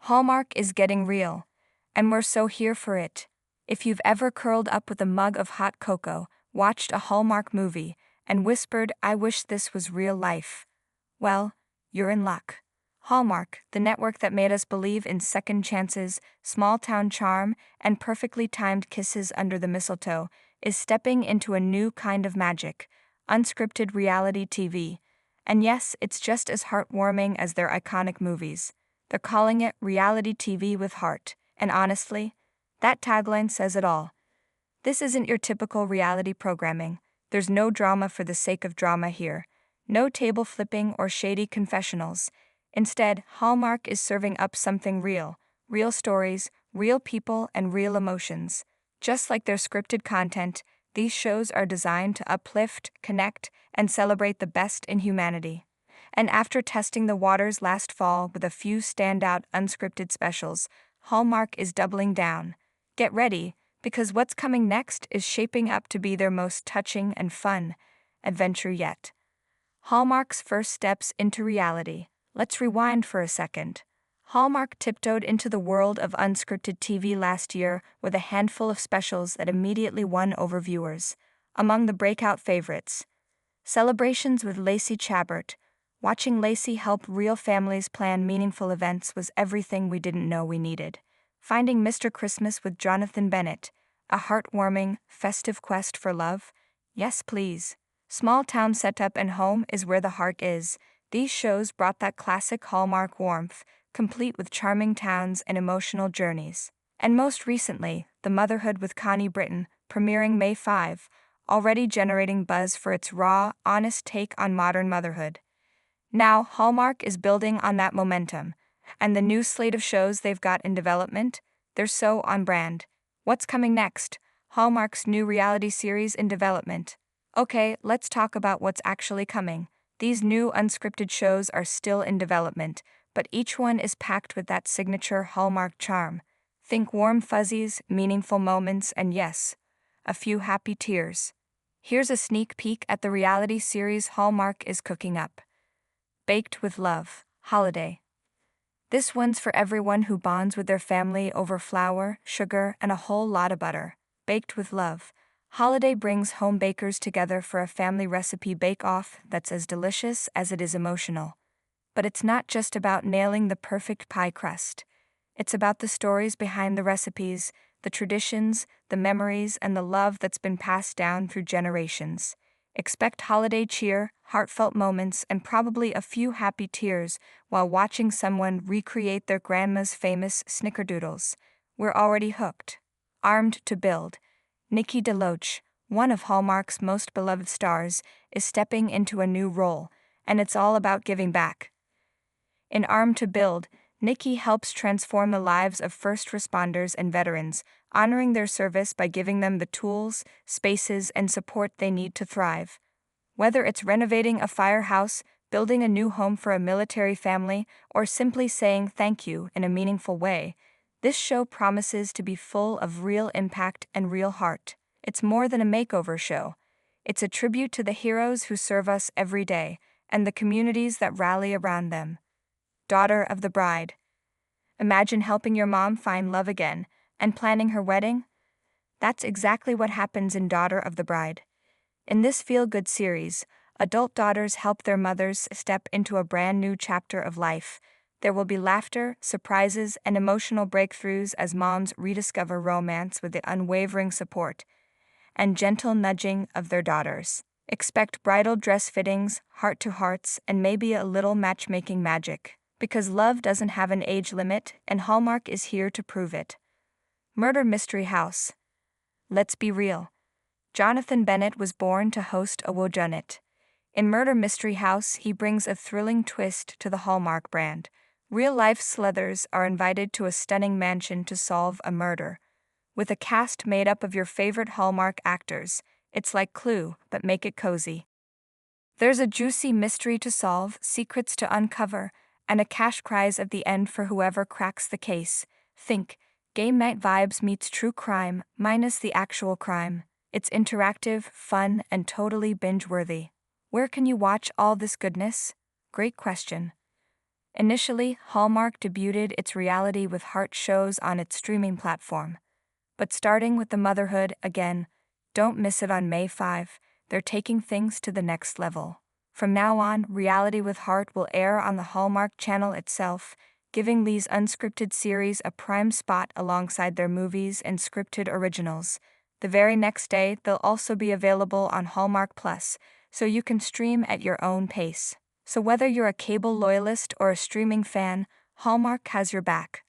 Hallmark is getting real, and we're so here for it. If you've ever curled up with a mug of hot cocoa, watched a Hallmark movie, and whispered, "I wish this was real life," well, you're in luck. Hallmark, the network that made us believe in second chances, small-town charm, and perfectly timed kisses under the mistletoe, is stepping into a new kind of magic, unscripted reality TV. And yes, it's just as heartwarming as their iconic movies. They're calling it reality TV with heart, and honestly, that tagline says it all. This isn't your typical reality programming. There's no drama for the sake of drama here. No table flipping or shady confessionals. Instead, Hallmark is serving up something real. Real stories, real people, and real emotions. Just like their scripted content, these shows are designed to uplift, connect, and celebrate the best in humanity. And after testing the waters last fall with a few standout unscripted specials, Hallmark is doubling down. Get ready, because what's coming next is shaping up to be their most touching and fun adventure yet. Hallmark's first steps into reality. Let's rewind for a second. Hallmark tiptoed into the world of unscripted TV last year with a handful of specials that immediately won over viewers. Among the breakout favorites, Celebrations with Lacey Chabert. Watching Lacey help real families plan meaningful events was everything we didn't know we needed. Finding Mr. Christmas with Jonathan Bennett. A heartwarming, festive quest for love? Yes, please. Small town setup and home is where the heart is. These shows brought that classic Hallmark warmth, complete with charming towns and emotional journeys. And most recently, The Motherhood with Connie Britton, premiering May 5, already generating buzz for its raw, honest take on modern motherhood. Now, Hallmark is building on that momentum, and the new slate of shows they've got in development, they're so on brand. What's coming next? Hallmark's new reality series in development. Okay, let's talk about what's actually coming. These new unscripted shows are still in development, but each one is packed with that signature Hallmark charm. Think warm fuzzies, meaningful moments, and yes, a few happy tears. Here's a sneak peek at the reality series Hallmark is cooking up. Baked with Love, Holiday. This one's for everyone who bonds with their family over flour, sugar, and a whole lot of butter. Baked with Love. Holiday brings home bakers together for a family recipe bake-off that's as delicious as it is emotional. But it's not just about nailing the perfect pie crust. It's about the stories behind the recipes, the traditions, the memories, and the love that's been passed down through generations. Expect holiday cheer, heartfelt moments, and probably a few happy tears while watching someone recreate their grandma's famous snickerdoodles. We're already hooked. Armed to Build. Nikki DeLoach, one of Hallmark's most beloved stars, is stepping into a new role, and it's all about giving back. In Armed to Build, Nikki helps transform the lives of first responders and veterans, honoring their service by giving them the tools, spaces, and support they need to thrive. Whether it's renovating a firehouse, building a new home for a military family, or simply saying thank you in a meaningful way, this show promises to be full of real impact and real heart. It's more than a makeover show. It's a tribute to the heroes who serve us every day, and the communities that rally around them. Daughter of the Bride. Imagine helping your mom find love again, and planning her wedding? That's exactly what happens in Daughter of the Bride. In this feel-good series, adult daughters help their mothers step into a brand new chapter of life. There will be laughter, surprises, and emotional breakthroughs as moms rediscover romance with the unwavering support and gentle nudging of their daughters. Expect bridal dress fittings, heart-to-hearts, and maybe a little matchmaking magic. Because love doesn't have an age limit, and Hallmark is here to prove it. Murder Mystery House. Let's be real. Jonathan Bennett was born to host a whodunit. In Murder Mystery House, he brings a thrilling twist to the Hallmark brand. Real-life sleuthers are invited to a stunning mansion to solve a murder. With a cast made up of your favorite Hallmark actors, it's like Clue, but make it cozy. There's a juicy mystery to solve, secrets to uncover, and a cash prize at the end for whoever cracks the case. Think, game night vibes meets true crime, minus the actual crime. It's interactive, fun, and totally binge-worthy. Where can you watch all this goodness? Great question. Initially, Hallmark debuted its reality with heart shows on its streaming platform. But starting with the motherhood again, don't miss it on May 5, they're taking things to the next level. From now on, Reality with Heart will air on the Hallmark Channel itself, giving these unscripted series a prime spot alongside their movies and scripted originals. The very next day, they'll also be available on Hallmark Plus, so you can stream at your own pace. So whether you're a cable loyalist or a streaming fan, Hallmark has your back.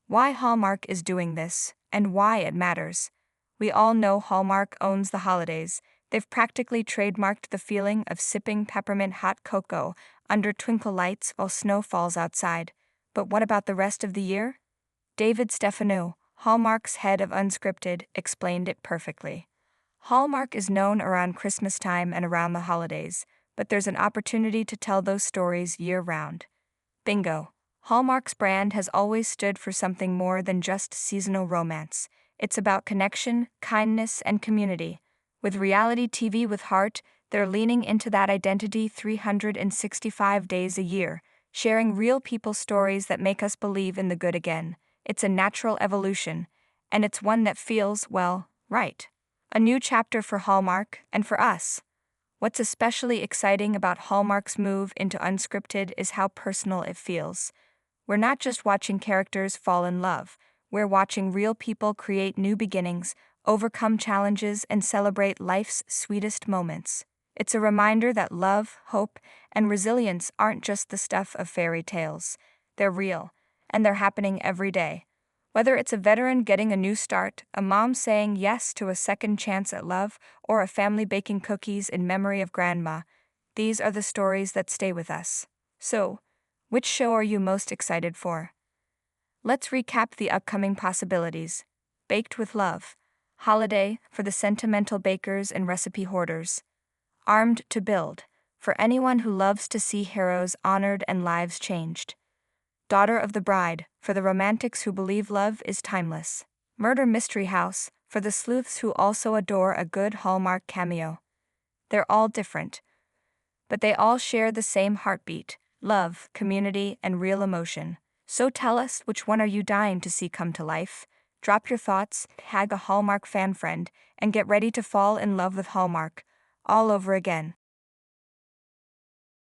Why Hallmark is doing this, and why it matters. We all know Hallmark owns the holidays. They've practically trademarked the feeling of sipping peppermint hot cocoa under twinkle lights while snow falls outside. But what about the rest of the year? David Stefano, Hallmark's head of unscripted, explained it perfectly. Hallmark is known around Christmas time and around the holidays, but there's an opportunity to tell those stories year-round. Bingo. Hallmark's brand has always stood for something more than just seasonal romance. It's about connection, kindness, and community. With reality TV with heart, they're leaning into that identity 365 days a year, sharing real people's stories that make us believe in the good again. It's a natural evolution, and it's one that feels, well, right. A new chapter for Hallmark, and for us. What's especially exciting about Hallmark's move into unscripted is how personal it feels. We're not just watching characters fall in love, we're watching real people create new beginnings, overcome challenges, and celebrate life's sweetest moments. It's a reminder that love, hope, and resilience aren't just the stuff of fairy tales. They're real, and they're happening every day. Whether it's a veteran getting a new start, a mom saying yes to a second chance at love, or a family baking cookies in memory of grandma, these are the stories that stay with us. So, which show are you most excited for? Let's recap the upcoming possibilities. Baked with Love. Holiday, for the sentimental bakers and recipe hoarders. Armed to Build, for anyone who loves to see heroes honored and lives changed. Daughter of the Bride, for the romantics who believe love is timeless. Murder Mystery House, for the sleuths who also adore a good Hallmark cameo. They're all different, but they all share the same heartbeat: love, community, and real emotion. So tell us, which one are you dying to see come to life? Drop your thoughts, tag a Hallmark fan friend, and get ready to fall in love with Hallmark all over again.